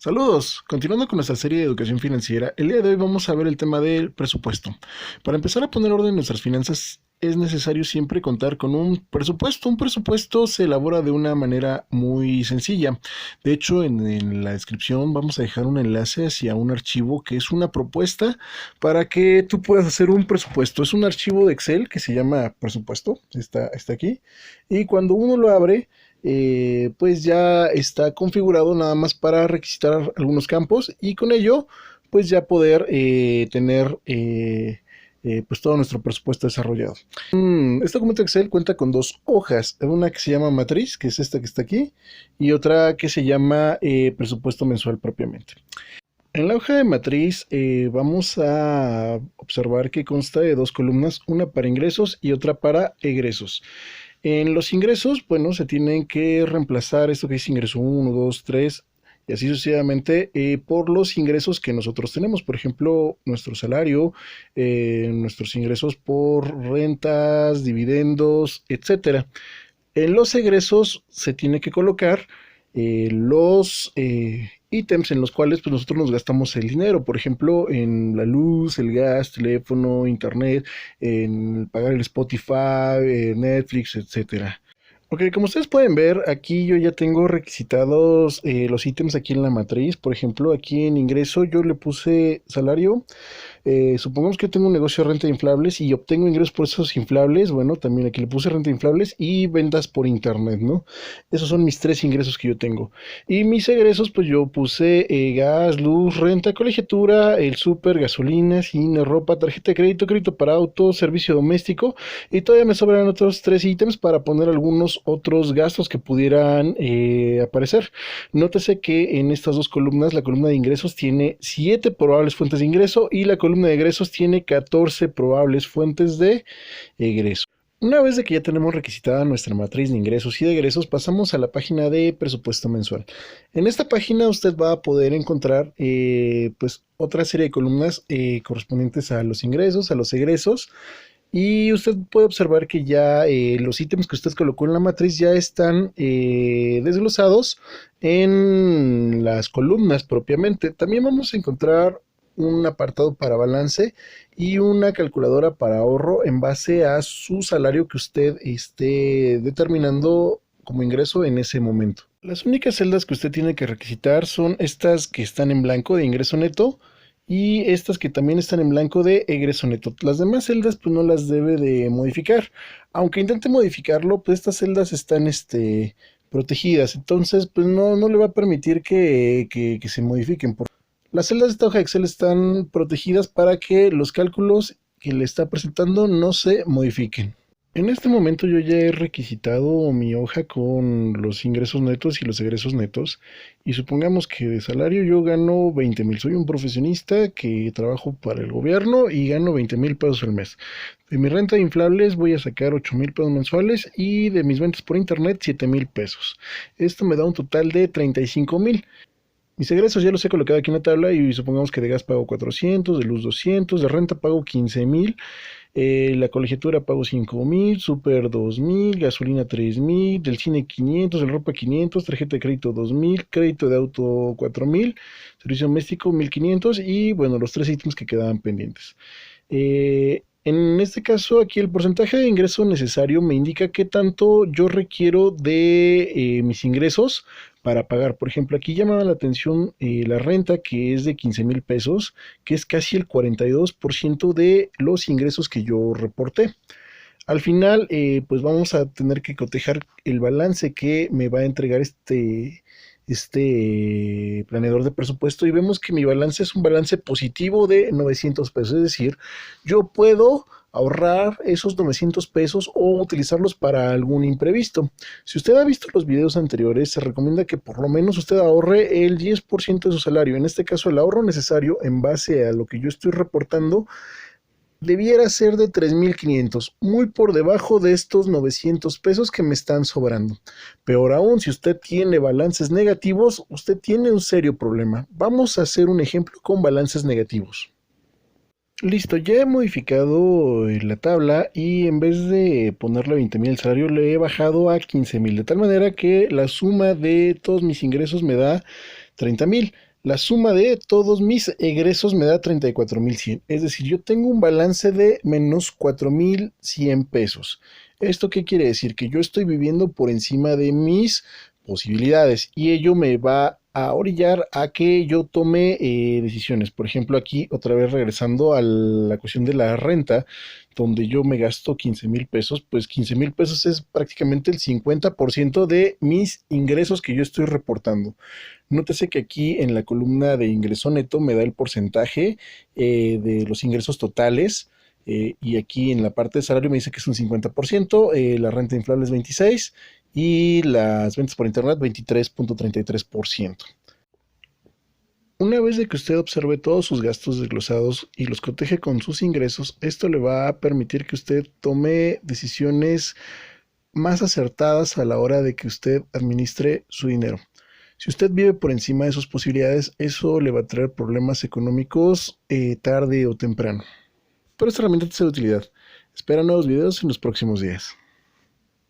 Saludos, continuando con nuestra serie de educación financiera, el día de hoy vamos a ver el tema del presupuesto. Para empezar a poner orden en nuestras finanzas es necesario siempre contar con un presupuesto. Un presupuesto se elabora de una manera muy sencilla. De hecho, en la descripción vamos a dejar un enlace hacia un archivo que es una propuesta para que tú puedas hacer un presupuesto. Es un archivo de Excel que se llama presupuesto, está aquí, y cuando uno lo abre, pues ya está configurado nada más para requisitar algunos campos y con ello pues ya poder tener pues todo nuestro presupuesto desarrollado. Este documento Excel cuenta con dos hojas, una que se llama matriz, que es esta que está aquí, y otra que se llama presupuesto mensual propiamente. En la hoja de matriz vamos a observar que consta de dos columnas, una para ingresos y otra para egresos. En los ingresos, bueno, se tienen que reemplazar esto que es ingreso uno, 2, 3 y así sucesivamente por los ingresos que nosotros tenemos. Por ejemplo, nuestro salario, nuestros ingresos por rentas, dividendos, etcétera. En los egresos se tiene que colocar los ítems en los cuales pues, nosotros nos gastamos el dinero, por ejemplo, en la luz, el gas, teléfono, internet, en pagar el Spotify, Netflix, etcétera. Ok, como ustedes pueden ver, aquí yo ya tengo requisitados los ítems aquí en la matriz. Por ejemplo, aquí en ingreso yo le puse salario. Supongamos que yo tengo un negocio de renta de inflables y obtengo ingresos por esos inflables. Bueno, también aquí le puse renta de inflables y ventas por internet, ¿no? Esos son mis tres ingresos que yo tengo. Y mis egresos, pues yo puse gas, luz, renta, colegiatura, el súper, gasolina, cine, ropa, tarjeta de crédito, crédito para auto, servicio doméstico. Y todavía me sobran otros tres ítems para poner algunos otros gastos que pudieran aparecer. Nótese que en estas dos columnas, la columna de ingresos tiene 7 probables fuentes de ingreso y la columna de egresos tiene 14 probables fuentes de egreso. Una vez de que ya tenemos requisitada nuestra matriz de ingresos y de egresos, pasamos a la página de presupuesto mensual. En esta página usted va a poder encontrar pues otra serie de columnas correspondientes a los ingresos, a los egresos, y usted puede observar que ya los ítems que usted colocó en la matriz ya están desglosados en las columnas propiamente. También vamos a encontrar un apartado para balance y una calculadora para ahorro en base a su salario que usted esté determinando como ingreso en ese momento. Las únicas celdas que usted tiene que requisitar son estas que están en blanco de ingreso neto y estas que también están en blanco de egreso neto. Las demás celdas pues no las debe de modificar. Aunque intente modificarlo, pues estas celdas están protegidas. Entonces pues no le va a permitir que se modifiquen. Las celdas de esta hoja de Excel están protegidas para que los cálculos que le está presentando no se modifiquen. En este momento yo ya he requisitado mi hoja con los ingresos netos y los egresos netos y supongamos que de salario yo gano 20,000. Soy un profesionista que trabajo para el gobierno y gano 20,000 pesos al mes. De mi renta de inflables voy a sacar 8,000 pesos mensuales y de mis ventas por internet 7,000 pesos. Esto me da un total de 35,000. Mis egresos ya los he colocado aquí en la tabla y supongamos que de gas pago 400, de luz 200, de renta pago 15,000, la colegiatura pago 5,000, súper 2,000, gasolina 3,000, del cine 500, de ropa 500, tarjeta de crédito 2,000, crédito de auto 4,000, servicio doméstico 1,500 y bueno, los tres ítems que quedaban pendientes. En este caso, aquí el porcentaje de ingreso necesario me indica qué tanto yo requiero de mis ingresos para pagar. Por ejemplo, aquí llamaba la atención la renta que es de 15,000 pesos, que es casi el 42% de los ingresos que yo reporté. Al final, pues vamos a tener que cotejar el balance que me va a entregar este planeador de presupuesto y vemos que mi balance es un balance positivo de 900 pesos, es decir, yo puedo ahorrar esos 900 pesos o utilizarlos para algún imprevisto. Si usted ha visto los videos anteriores, se recomienda que por lo menos usted ahorre el 10% de su salario. En este caso, el ahorro necesario en base a lo que yo estoy reportando debiera ser de 3,500, muy por debajo de estos 900 pesos que me están sobrando. Peor aún, si usted tiene balances negativos, usted tiene un serio problema. Vamos a hacer un ejemplo con balances negativos. Listo, ya he modificado la tabla y en vez de ponerle 20,000 el salario, le he bajado a 15,000, de tal manera que la suma de todos mis ingresos me da 30,000. La suma de todos mis egresos me da 34,100. Es decir, yo tengo un balance de menos 4,100 pesos. ¿Esto qué quiere decir? Que yo estoy viviendo por encima de mis posibilidades y ello me va a orillar a que yo tome decisiones. Por ejemplo, aquí otra vez regresando a la cuestión de la renta, donde yo me gasto 15,000 pesos, pues 15,000 pesos es prácticamente el 50% de mis ingresos que yo estoy reportando. Nótese que aquí en la columna de ingreso neto me da el porcentaje de los ingresos totales, y aquí en la parte de salario me dice que es un 50%, la renta inflable es 26% y las ventas por internet 23,33%. Una vez de que usted observe todos sus gastos desglosados y los coteje con sus ingresos, esto le va a permitir que usted tome decisiones más acertadas a la hora de que usted administre su dinero. Si usted vive por encima de sus posibilidades, eso le va a traer problemas económicos tarde o temprano. Pero esta herramienta es de utilidad. Espera nuevos videos en los próximos días.